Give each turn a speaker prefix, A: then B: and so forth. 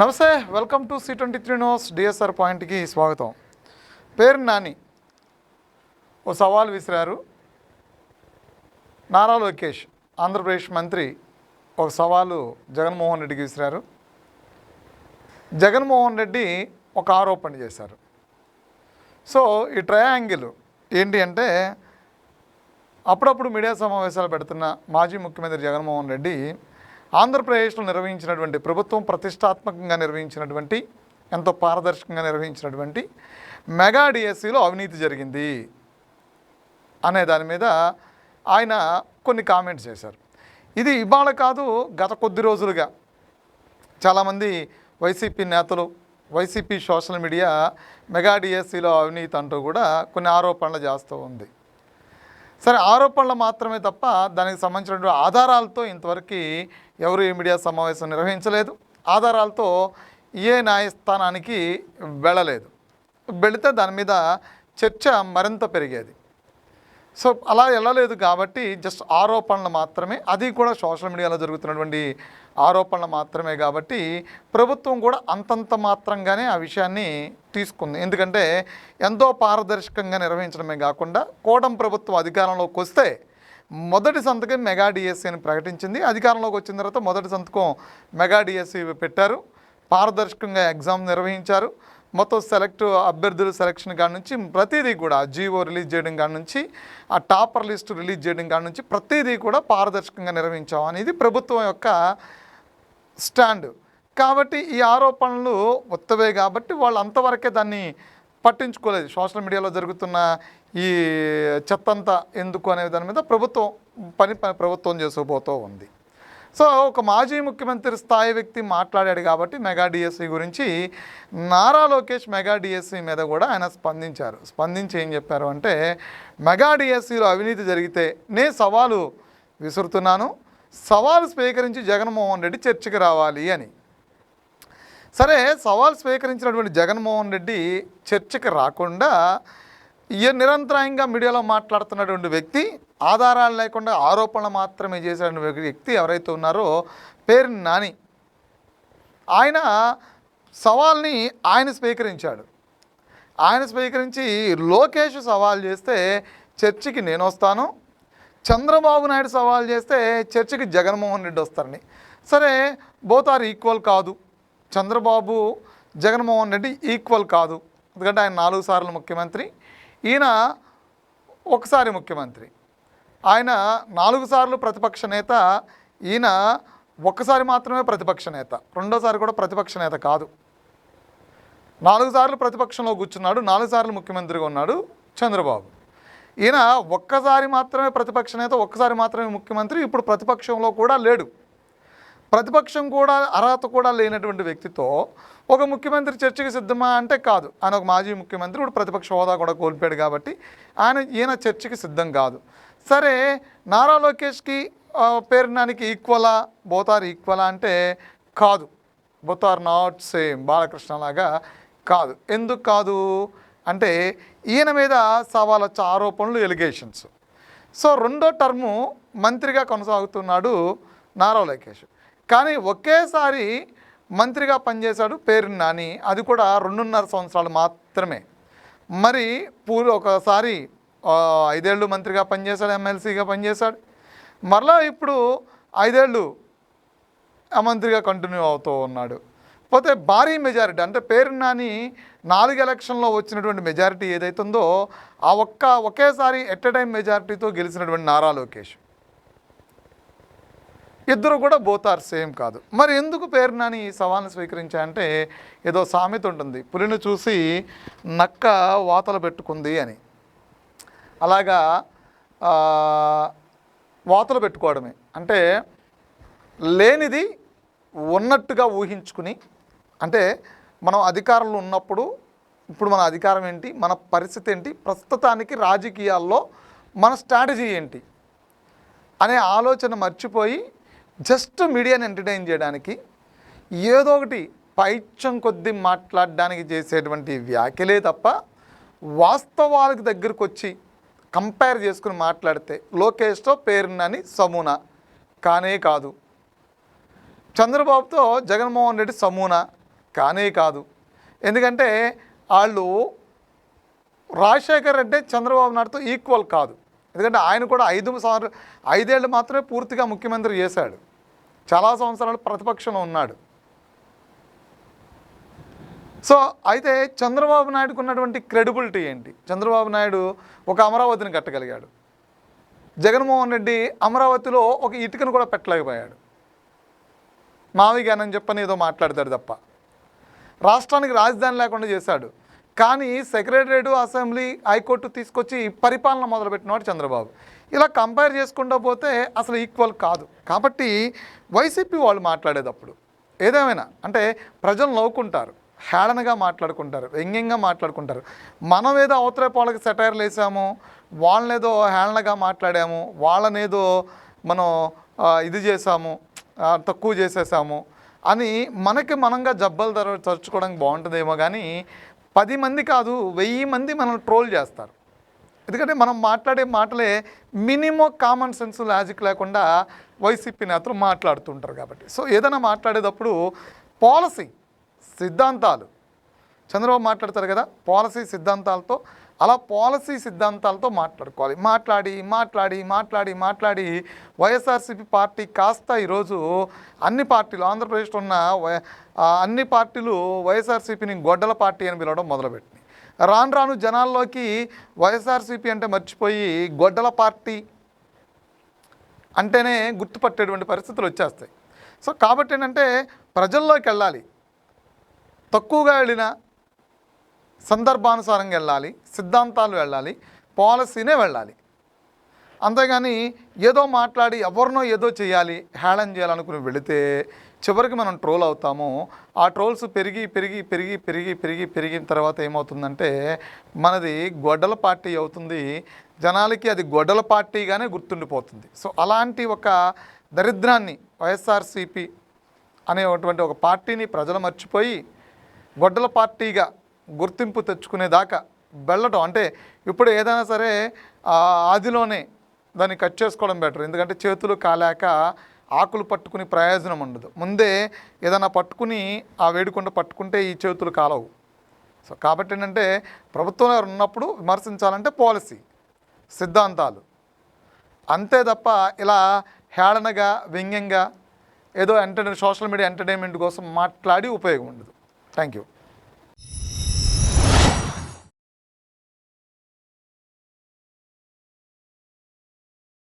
A: నమస్తే, welcome to C23 news. DSR పాయింట్కి స్వాగతం. పేర్ని నాని ఓ సవాల్ విసిరారు. నారా లోకేష్ ఆంధ్రప్రదేశ్ మంత్రి ఒక సవాలు జగన్మోహన్ రెడ్డికి విసిరారు. జగన్మోహన్ రెడ్డి ఒక ఆరోపణ చేశారు. సో ఈ ట్రయాంగిల్ ఏంటి అంటే, అప్పుడప్పుడు మీడియా సమావేశాలు పెడుతున్న మాజీ ముఖ్యమంత్రి జగన్మోహన్ రెడ్డి ఆంధ్రప్రదేశ్లో నిర్వహించినటువంటి ప్రభుత్వం ప్రతిష్టాత్మకంగా నిర్వహించినటువంటి, ఎంతో పారదర్శకంగా నిర్వహించినటువంటి మెగా డిఎస్సిలో అవినీతి జరిగింది అనే దాని మీద ఆయన కొన్ని కామెంట్స్ చేశారు. ఇది ఇవాళ కాదు, గత కొద్ది రోజులుగా చాలామంది వైసీపీ నేతలు, వైసీపీ సోషల్ మీడియా మెగా డిఎస్సిలో అవినీతి అంటూ కూడా కొన్ని ఆరోపణలు చేస్తూ ఉంది. సరే, ఆరోపణలు మాత్రమే తప్ప దానికి సంబంధించినటువంటి ఆధారాలతో ఇంతవరకు ఎవరు ఏ మీడియా సమావేశం నిర్వహించలేదు. ఆధారాలతో ఏ న్యాయస్థానానికి వెళ్ళలేదు. వెళితే దాని మీద చర్చ మరింత పెరిగేది. సో అలా వెళ్ళలేదు కాబట్టి జస్ట్ ఆరోపణలు మాత్రమే, అది కూడా సోషల్ మీడియాలో జరుగుతున్నటువంటి ఆరోపణలు మాత్రమే కాబట్టి ప్రభుత్వం కూడా అంతంత మాత్రంగానే ఆ విషయాన్ని తీసుకుంది. ఎందుకంటే ఎంతో పారదర్శకంగా నిర్వహించడమే కాకుండా కూటమి ప్రభుత్వం అధికారంలోకి వస్తే మొదటి సంతకం మెగా డిఎస్సి అని ప్రకటించింది. అధికారంలోకి వచ్చిన తర్వాత మొదటి సంతకం మెగా డిఎస్సి పెట్టారు. పారదర్శకంగా ఎగ్జామ్ నిర్వహించారు. మొత్తం అభ్యర్థుల సెలక్షన్ కాడ నుంచి ప్రతిదీ కూడా, జీవో రిలీజ్ చేయడం కాడ నుంచి, ఆ టాపర్ లిస్టు రిలీజ్ చేయడం కాడ నుంచి ప్రతిదీ కూడా పారదర్శకంగా నిర్వహించాం అనేది ప్రభుత్వం యొక్క స్టాండ్. కాబట్టి ఈ ఆరోపణలు ఉత్తవే కాబట్టి వాళ్ళు అంతవరకే దాన్ని పట్టించుకోలేదు. సోషల్ మీడియాలో జరుగుతున్న ఈ చెత్తంతా ఎందుకు అనే దాని మీద ప్రభుత్వం చేసుకుపోతూ ఉంది. సో ఒక మాజీ ముఖ్యమంత్రి స్థాయి వ్యక్తి మాట్లాడాడు కాబట్టి మెగా డిఎస్సి గురించి నారా లోకేష్ మెగా డిఎస్సి మీద కూడా ఆయన స్పందించి ఏం చెప్పారు అంటే, మెగా డిఎస్సిలో అవినీతి జరిగితే సవాలు విసురుతున్నాను, సవాలు స్వీకరించి జగన్మోహన్ రెడ్డి చర్చకి రావాలి అని. సరే, సవాల్ స్వీకరించినటువంటి జగన్మోహన్ రెడ్డి చర్చకి రాకుండా నిరంతరాయంగా మీడియాలో మాట్లాడుతున్నటువంటి వ్యక్తి, ఆధారాలు లేకుండా ఆరోపణలు మాత్రమే చేసినటువంటి వ్యక్తి ఎవరైతే ఉన్నారో పేర్ని నాని, ఆయన సవాల్ని స్వీకరించాడు. ఆయన స్వీకరించి లోకేష్ సవాల్ చేస్తే చర్చకి నేను వస్తాను, చంద్రబాబు నాయుడు సవాల్ చేస్తే చర్చకి జగన్మోహన్ రెడ్డి వస్తారని. సరే, బోత్ ఆర్ ఈక్వల్ కాదు. చంద్రబాబు జగన్మోహన్ రెడ్డి ఈక్వల్ కాదు. ఎందుకంటే ఆయన 4 సార్లు ముఖ్యమంత్రి, ఈయన ఒకసారి ముఖ్యమంత్రి. ఆయన 4 సార్లు ప్రతిపక్ష నేత, ఈయన ఒక్కసారి మాత్రమే ప్రతిపక్ష నేత, రెండోసారి కూడా ప్రతిపక్ష నేత కాదు. 4 సార్లు ప్రతిపక్షంలో కూర్చున్నాడు, 4 సార్లు ముఖ్యమంత్రిగా ఉన్నాడు చంద్రబాబు. ఈయన ఒక్కసారి మాత్రమే ప్రతిపక్ష నేత, ఒక్కసారి మాత్రమే ముఖ్యమంత్రి, ఇప్పుడు ప్రతిపక్షంలో కూడా లేడు. ప్రతిపక్షం కూడా అర్హత కూడా లేనటువంటి వ్యక్తితో ఒక ముఖ్యమంత్రి చర్చకి సిద్ధమా అంటే కాదు. ఆయన ఒక మాజీ ముఖ్యమంత్రి, ఇప్పుడు ప్రతిపక్ష హోదా కూడా కోల్పోయాడు కాబట్టి ఈయన చర్చకి సిద్ధం కాదు. సరే, నారా లోకేష్కి పేర్ని నానికి ఈక్వలా, బోత్ ఆర్ ఈక్వలా అంటే కాదు. Both are not same. Balakrishna లాగా కాదు. ఎందుకు కాదు అంటే ఈయన మీద సవాల్ వచ్చే ఆరోపణలు, ఎలిగేషన్స్. సో 2వ టర్ము మంత్రిగా కొనసాగుతున్నాడు నారా లోకేష్. కానీ ఒకేసారి మంత్రిగా పనిచేశాడు పేర్ని నాని, అది కూడా 2.5 సంవత్సరాలు మాత్రమే. మరి ఒకసారి 5 ఏళ్ళు మంత్రిగా పనిచేశాడు, ఎమ్మెల్సీగా పనిచేశాడు. మరలా ఇప్పుడు 5 ఏళ్ళు మంత్రిగా కంటిన్యూ అవుతూ ఉన్నాడు. పోతే భారీ మెజారిటీ అంటే పేర్ని నాని 4 ఎలక్షన్లో వచ్చినటువంటి మెజారిటీ ఏదైతుందో ఒకేసారి ఎట్ ఎ టైం మెజారిటీతో గెలిచినటువంటి నారా లోకేష్, ఇద్దరు కూడా బోత్ ఆర్ సేమ్ కాదు. మరి ఎందుకు పేర్ని నాని ఈ సవాల్ని స్వీకరించాయంటే, ఏదో సామెత ఉంటుంది, పులిని చూసి నక్క వాతలు పెట్టుకుంది అని. అలాగా వాతలు పెట్టుకోవడమే అంటే లేనిది ఉన్నట్టుగా ఊహించుకుని, అంటే మనం అధికారంలో ఉన్నప్పుడు ఇప్పుడు మన అధికారం ఏంటి, మన పరిస్థితి ఏంటి, ప్రస్తుతానికి రాజకీయాల్లో మన స్ట్రాటజీ ఏంటి అనే ఆలోచన మర్చిపోయి జస్ట్ మీడియాని ఎంటర్టైన్ చేయడానికి ఏదో ఒకటి పైత్యం కొద్దీ మాట్లాడడానికి చేసేటువంటి వ్యాఖ్యలే తప్ప వాస్తవాలకు దగ్గరకు వచ్చి కంపేర్ చేసుకుని మాట్లాడితే లోకేష్తో పేర్ని నాని సమూనా కానే కాదు. చంద్రబాబుతో జగన్మోహన్ రెడ్డి సమూనా కానే కాదు. ఎందుకంటే వాళ్ళు రాజశేఖర్ రెడ్డి చంద్రబాబు నాయుడుతో ఈక్వల్ కాదు. ఎందుకంటే ఆయన కూడా 5 ఏళ్ళు మాత్రమే పూర్తిగా ముఖ్యమంత్రి చేశాడు, చాలా సంవత్సరాలు ప్రతిపక్షంలో ఉన్నాడు. సో అయితే చంద్రబాబు నాయుడుకు ఉన్నటువంటి క్రెడిబిలిటీ ఏంటి? చంద్రబాబు నాయుడు ఒక అమరావతిని కట్టగలిగాడు. జగన్మోహన్ రెడ్డి అమరావతిలో ఒక ఇటుకను కూడా పెట్టలేకపోయాడు. మావిగానని చెప్పని ఏదో మాట్లాడతాడు తప్ప రాష్ట్రానికి రాజధాని లేకుండా చేశాడు. కానీ సెక్రటరేట్, అసెంబ్లీ, హైకోర్టు తీసుకొచ్చి పరిపాలన మొదలుపెట్టినవాడు చంద్రబాబు. ఇలా కంపేర్ చేసుకుంటూ పోతే అసలు ఈక్వల్ కాదు. కాబట్టి వైసీపీ వాళ్ళు మాట్లాడేటప్పుడు ఏదేమైనా అంటే ప్రజలు నవ్వుకుంటారు, హేళనగా మాట్లాడుకుంటారు, వ్యంగ్యంగా మాట్లాడుకుంటారు. మనం ఏదో అవతల వాళ్ళకి సెటైర్లు వేసాము, వాళ్ళనేదో హేళనగా మాట్లాడాము, వాళ్ళనేదో మనం ఇది చేసాము, తక్కువ చేసేసాము అని మనకి మనంగా జబ్బలు తరుచుకోవడానికి బాగుంటుందేమో. కానీ 10 మంది కాదు 1000 మంది మనల్ని ట్రోల్ చేస్తారు. ఎందుకంటే మనం మాట్లాడే మాటలే మినిమం కామన్ సెన్స్, లాజిక్ లేకుండా వైసీపీ నేతలు మాట్లాడుతుంటారు కాబట్టి. సో ఏదైనా మాట్లాడేటప్పుడు పాలసీ సిద్ధాంతాలు, చంద్రబాబు మాట్లాడతారు కదా పాలసీ సిద్ధాంతాలతో, అలా పాలసీ సిద్ధాంతాలతో మాట్లాడుకోవాలి. మాట్లాడి వైఎస్ఆర్సీపీ పార్టీ కాస్త ఈరోజు అన్ని పార్టీలు, ఆంధ్రప్రదేశ్లో ఉన్న అన్ని పార్టీలు వైఎస్ఆర్సీపీని గొడ్డల పార్టీ అని పిలవడం మొదలుపెట్టింది. రాను జనాల్లోకి వైఎస్ఆర్సీపీ అంటే మర్చిపోయి గొడ్డల పార్టీ అంటేనే గుర్తుపట్టేటువంటి పరిస్థితులు వచ్చేస్తాయి. సో కాబట్టి ఏంటంటే ప్రజల్లోకి వెళ్ళాలి, తక్కువగా వెళ్ళినా సందర్భానుసారంగా వెళ్ళాలి, సిద్ధాంతాలు వెళ్ళాలి, పాలసీనే వెళ్ళాలి. అంతేగాని ఏదో మాట్లాడి ఎవరినో ఏదో చేయాలి, హేళన చేయాలనుకుని వెళితే చివరికి మనం ట్రోల్ అవుతాము. ఆ ట్రోల్స్ పెరిగిన తర్వాత ఏమవుతుందంటే మనది గొడ్డల పార్టీ అవుతుంది, జనాలకి అది గొడ్డల పార్టీగానే గుర్తుండిపోతుంది. సో అలాంటి ఒక దరిద్రాన్ని వైఎస్ఆర్సీపీ అనేటువంటి ఒక పార్టీని ప్రజలు మర్చిపోయి గొడ్డల పార్టీగా గుర్తింపు తెచ్చుకునేదాకా వెళ్ళటం అంటే ఇప్పుడు ఏదైనా సరే ఆదిలోనే దాన్ని కట్ చేసుకోవడం బెటర్. ఎందుకంటే చేతులు కాలేక ఆకులు పట్టుకుని ప్రయోజనం ఉండదు. ముందే ఏదైనా పట్టుకుని ఆ వేడుకుంట పట్టుకుంటే ఈ చేతులు కాలవు. సో కాబట్టి ఏంటంటే ప్రభుత్వంలో ఉన్నప్పుడు విమర్శించాలంటే పాలసీ, సిద్ధాంతాలు, అంతే తప్ప ఇలా హేళనగా, వ్యంగ్యంగా ఏదో సోషల్ మీడియా ఎంటర్టైన్మెంట్ కోసం మాట్లాడి ఉపయోగం ఉండదు. Thank you.